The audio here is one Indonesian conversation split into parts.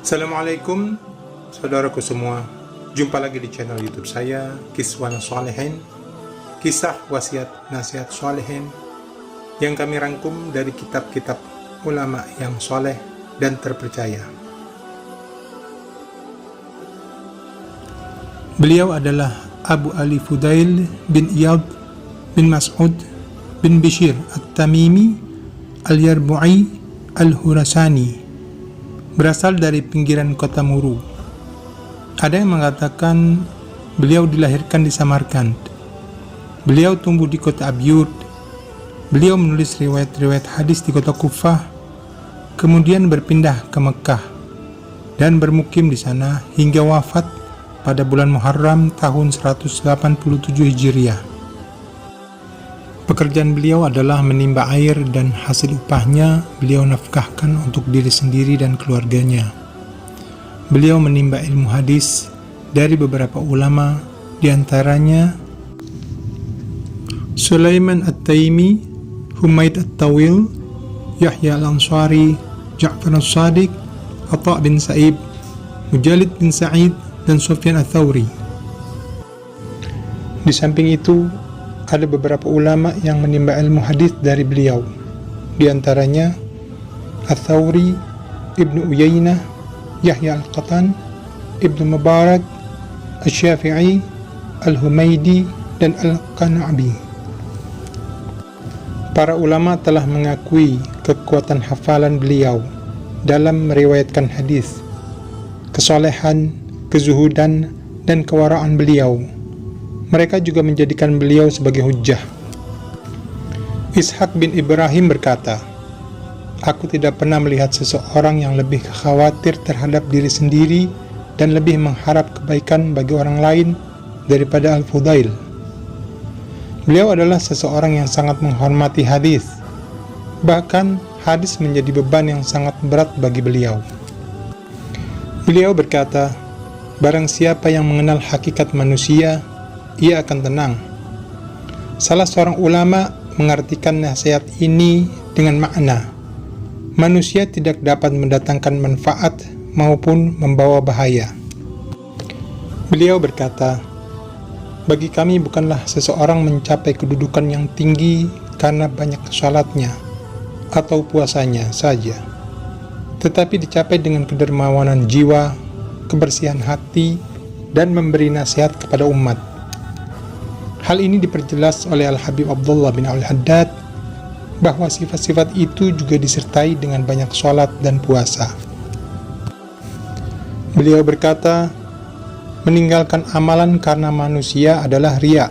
Assalamualaikum saudaraku semua. Jumpa lagi di channel YouTube saya, Kiswan Sholihin, kisah wasiat nasihat sholihin yang kami rangkum dari kitab-kitab ulama yang soleh dan terpercaya. Beliau adalah Abu Ali Fudail bin Iyad bin Mas'ud bin Bishir At-Tamimi Al-Yarbu'i Al-Hurasani, berasal dari pinggiran kota Muru. Ada yang mengatakan beliau dilahirkan di Samarkand. Beliau tumbuh di kota Abyud. Beliau menulis riwayat-riwayat hadis di kota Kufah, kemudian berpindah ke Mekah dan bermukim di sana hingga wafat pada bulan Muharram tahun 187 Hijriah. Pekerjaan beliau adalah menimba air dan hasil upahnya beliau nafkahkan untuk diri sendiri dan keluarganya. Beliau menimba ilmu hadis dari beberapa ulama, diantaranya Sulaiman At-Taimi, Humaid At-Tawil, Yahya Al-Ansari, Ja'far As-Sadiq, Atha bin Sa'ib, Mujalid bin Sa'id, dan Sufyan Ats-Tsauri. Di samping itu, ada beberapa ulama yang menimba ilmu hadis dari beliau, di antaranya Ats-Tsauri, Ibnu Uyainah, Yahya Al-Qattan, Ibnu Mubarak, Asy-Syafi'i, Al-Humaidi, dan Al-Qanabi. Para ulama telah mengakui kekuatan hafalan beliau dalam meriwayatkan hadis, kesolehan, kezuhudan, dan kewaraan beliau. Mereka juga menjadikan beliau sebagai hujjah. Ishaq bin Ibrahim berkata, "Aku tidak pernah melihat seseorang yang lebih khawatir terhadap diri sendiri dan lebih mengharap kebaikan bagi orang lain daripada Al-Fudail. Beliau adalah seseorang yang sangat menghormati hadis. Bahkan hadis menjadi beban yang sangat berat bagi beliau." Beliau berkata, "Barang siapa yang mengenal hakikat manusia, ia akan tenang." Salah seorang ulama mengartikan nasihat ini dengan makna, manusia tidak dapat mendatangkan manfaat maupun membawa bahaya. Beliau berkata, "Bagi kami bukanlah seseorang mencapai kedudukan yang tinggi karena banyak salatnya atau puasanya saja, tetapi dicapai dengan kedermawanan jiwa, kebersihan hati, dan memberi nasihat kepada umat." Hal ini diperjelas oleh Al-Habib Abdullah bin Al-Haddad bahwa sifat-sifat itu juga disertai dengan banyak sholat dan puasa. Beliau berkata, "Meninggalkan amalan karena manusia adalah riya.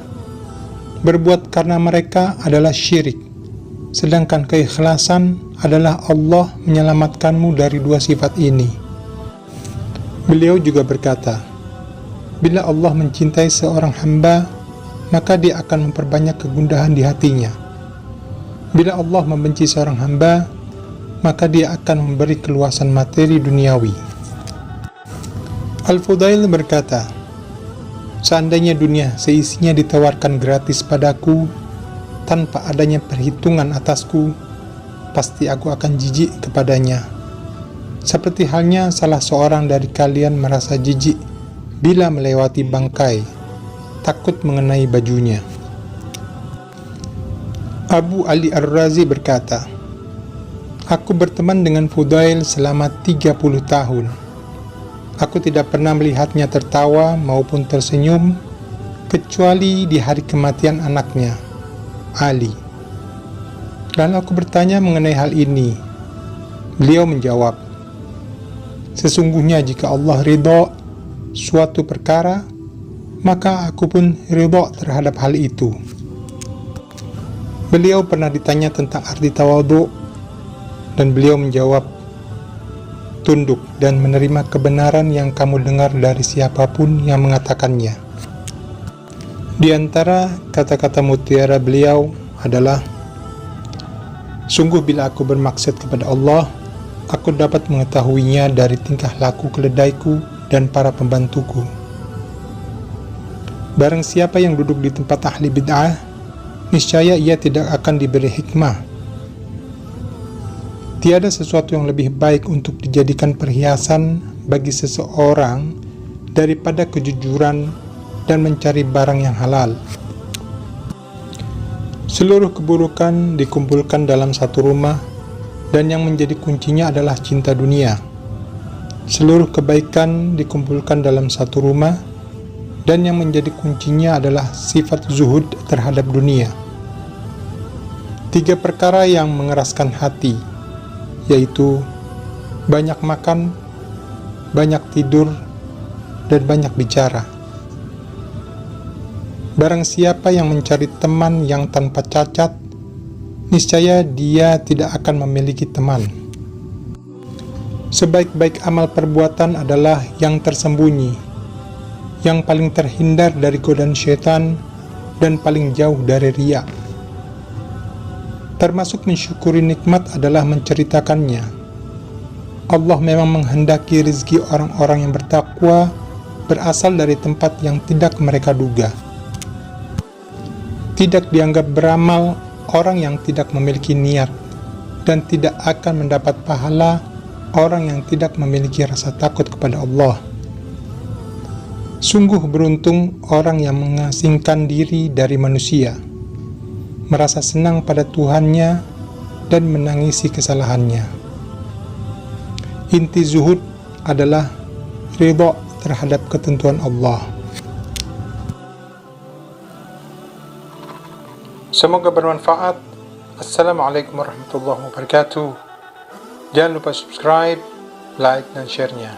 Berbuat karena mereka adalah syirik. Sedangkan keikhlasan adalah Allah menyelamatkanmu dari dua sifat ini." Beliau juga berkata, "Bila Allah mencintai seorang hamba, maka dia akan memperbanyak kegundahan di hatinya. Bila Allah membenci seorang hamba, maka dia akan memberi keluasan materi duniawi." Al-Fudail berkata, "Seandainya dunia seisinya ditawarkan gratis padaku, tanpa adanya perhitungan atasku, pasti aku akan jijik kepadanya. Seperti halnya salah seorang dari kalian merasa jijik bila melewati bangkai, takut mengenai bajunya." Abu Ali Ar-Razi berkata, "Aku berteman dengan Fudail selama 30 tahun. Aku tidak pernah melihatnya tertawa maupun tersenyum, kecuali di hari kematian anaknya, Ali. Lalu aku bertanya mengenai hal ini. Beliau menjawab, sesungguhnya jika Allah ridho suatu perkara, maka aku pun ridho terhadap hal itu." Beliau pernah ditanya tentang arti tawadhu, dan beliau menjawab, "Tunduk dan menerima kebenaran yang kamu dengar dari siapapun yang mengatakannya." Di antara kata-kata mutiara beliau adalah, "Sungguh bila aku bermaksud kepada Allah, aku dapat mengetahuinya dari tingkah laku keledaiku dan para pembantuku. Barang siapa yang duduk di tempat ahli bid'ah, niscaya ia tidak akan diberi hikmah. Tiada sesuatu yang lebih baik untuk dijadikan perhiasan bagi seseorang daripada kejujuran dan mencari barang yang halal. Seluruh keburukan dikumpulkan dalam satu rumah, dan yang menjadi kuncinya adalah cinta dunia. Seluruh kebaikan dikumpulkan dalam satu rumah, dan yang menjadi kuncinya adalah sifat zuhud terhadap dunia. 3 perkara yang mengeraskan hati, yaitu banyak makan, banyak tidur, dan banyak bicara. Barang siapa yang mencari teman yang tanpa cacat, niscaya dia tidak akan memiliki teman. Sebaik-baik amal perbuatan adalah yang tersembunyi, yang paling terhindar dari godaan syaitan, dan paling jauh dari riya. Termasuk mensyukuri nikmat adalah menceritakannya. Allah memang menghendaki rizki orang-orang yang bertakwa berasal dari tempat yang tidak mereka duga. Tidak dianggap beramal orang yang tidak memiliki niat, dan tidak akan mendapat pahala orang yang tidak memiliki rasa takut kepada Allah. Sungguh beruntung orang yang mengasingkan diri dari manusia, merasa senang pada Tuhannya, dan menangisi kesalahannya. Inti zuhud adalah ridha terhadap ketentuan Allah. Semoga bermanfaat. Assalamualaikum warahmatullahi wabarakatuh. Jangan lupa subscribe, like, dan share-nya.